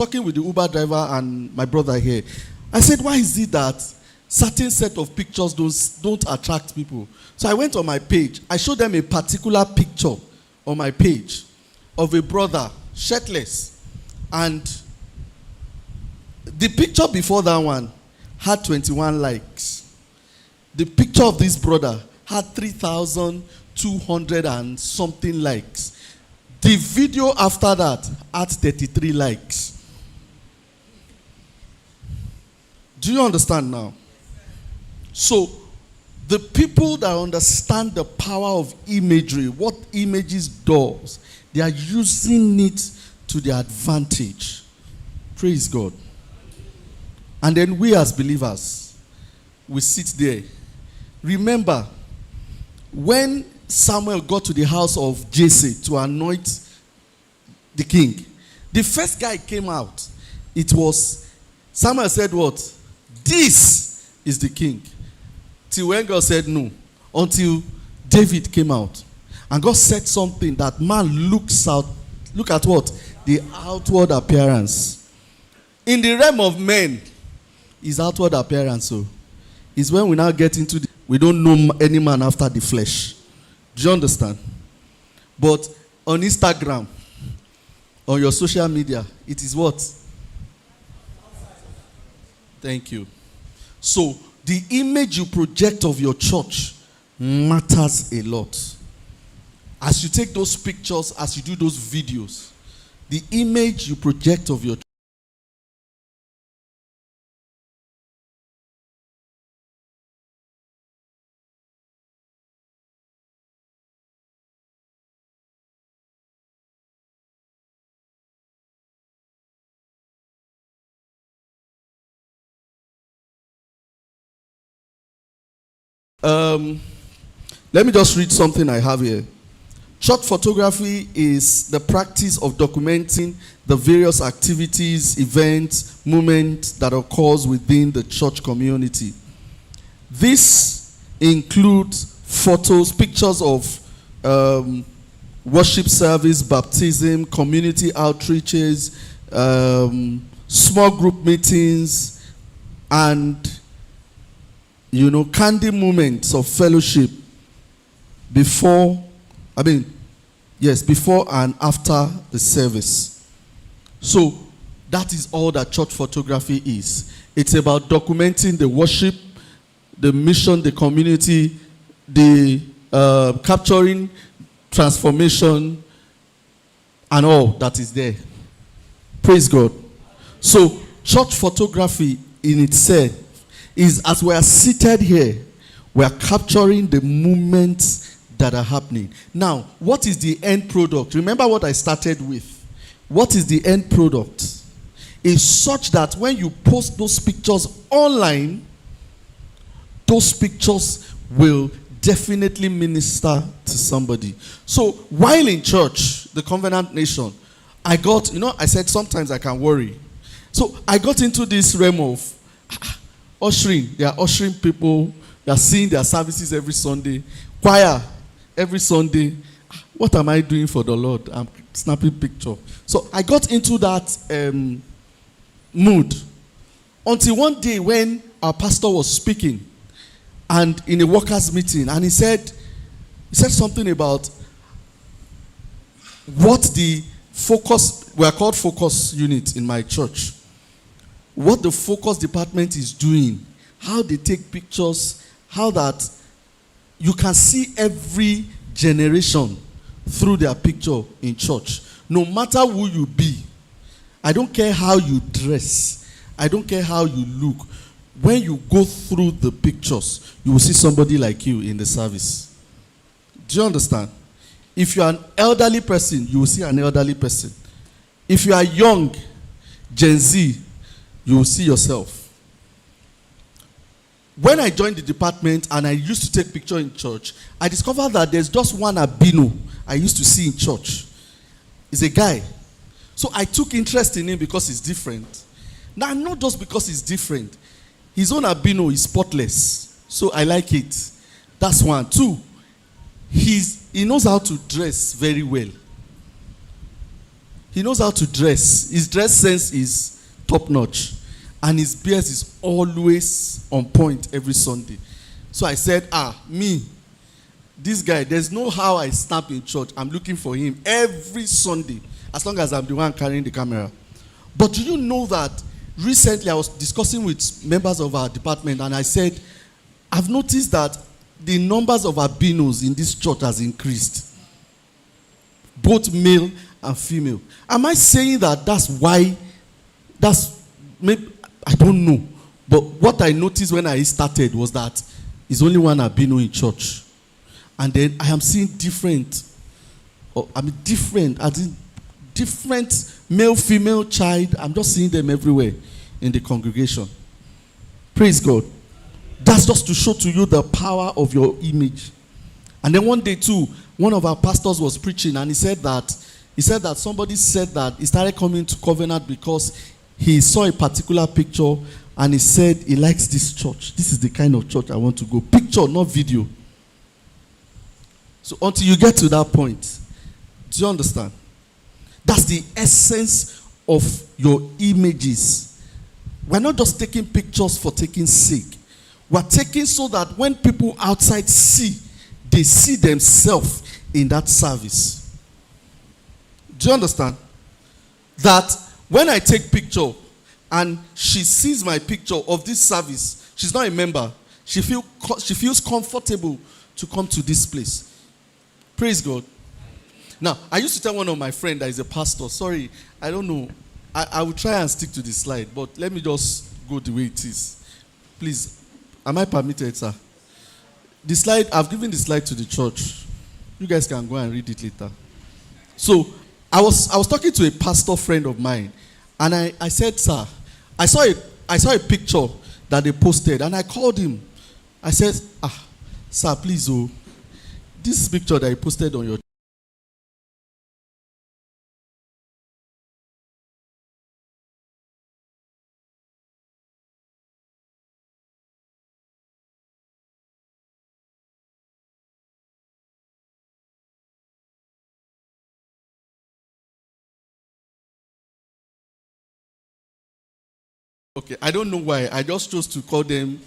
Talking with the Uber driver and my brother here. I said, why is it that certain set of pictures don't attract people? So I went on my page. I showed them a particular picture on my page of a brother, shirtless. And the picture before that one had 21 likes. The picture of this brother had 3,200 and something likes. The video after that had 33 likes. Do you understand now? So, the people that understand the power of imagery, what images does, they are using it to their advantage. Praise God. And then we as believers, we sit there. Remember, when Samuel got to the house of Jesse to anoint the king, the first guy came out. It was, Samuel said what? This is the king. Till when God said no. Until David came out. And God said something that man looks out. Look at what? The outward appearance. In the realm of men, is outward appearance. So, is when we now get into we don't know any man after the flesh. Do you understand? But on Instagram, on your social media, it is what? Thank you. So, the image you project of your church matters a lot. As you take those pictures, as you do those videos, the image you project of your church. Let me just read something I have here. Church photography is the practice of documenting the various activities, events, moments that occurs within the church community. This includes photos, pictures of worship service, baptism, community outreaches, small group meetings, and candid moments of fellowship before and after the service. So, that is all that church photography is. It's about documenting the worship, the mission, the community, the capturing transformation, and all that is there. Praise God. So, church photography in itself is, as we are seated here, we are capturing the moments that are happening. Now, what is the end product? Remember what I started with. What is the end product? Is such that when you post those pictures online, those pictures will definitely minister to somebody. So, while in church, the Covenant Nation, I got, I said sometimes I can worry. So, I got into this realm of ushering. They are ushering people. They are seeing their services every Sunday. Choir every Sunday. What am I doing for the Lord? I'm snapping picture. So I got into that mood until one day when our pastor was speaking and in a workers' meeting, and he said something about what the focus, we are called focus unit in my church, what the focus department is doing, how they take pictures, how that you can see every generation through their picture in church. No matter who you be, I don't care how you dress, I don't care how you look. When you go through the pictures, you will see somebody like you in the service. Do you understand? If you are an elderly person, you will see an elderly person. If you are young, Gen Z, you will see yourself. When I joined the department and I used to take pictures in church, I discovered that there's just one albino I used to see in church. He's a guy. So I took interest in him because he's different. Now, not just because he's different. His own albino is spotless. So I like it. That's one. Two, he knows how to dress very well. He knows how to dress. His dress sense is top notch. And his beard is always on point every Sunday. So I said, me, this guy, there's no how I snap in church. I'm looking for him every Sunday, as long as I'm the one carrying the camera. But do you know that recently I was discussing with members of our department, and I said, I've noticed that the numbers of albinos in this church has increased, both male and female. Am I saying that that's why? Maybe, I don't know. But what I noticed when I started was that it's only one albino in church. And then I am seeing different male, female, child. I'm just seeing them everywhere in the congregation. Praise God. That's just to show to you the power of your image. And then one day too, one of our pastors was preaching, and he said that somebody said that he started coming to Convener because he saw a particular picture, and he said he likes this church. This is the kind of church I want to go. Picture, not video. So until you get to that point, do you understand? That's the essence of your images. We're not just taking pictures for taking sake. We're taking so that when people outside see, they see themselves in that service. Do you understand? That when I take picture and she sees my picture of this service, she's not a member. She feels comfortable to come to this place. Praise God. Now, I used to tell one of my friends that is a pastor, sorry, I don't know. I will try and stick to the slide, but let me just go the way it is. Please, am I permitted, sir? The slide, I've given the slide to the church. You guys can go and read it later. So, I was talking to a pastor friend of mine, and I said, sir, I saw a picture that they posted, and I called him. I said, sir, please, this picture that you posted on your Okay, I don't know why. I just chose to call them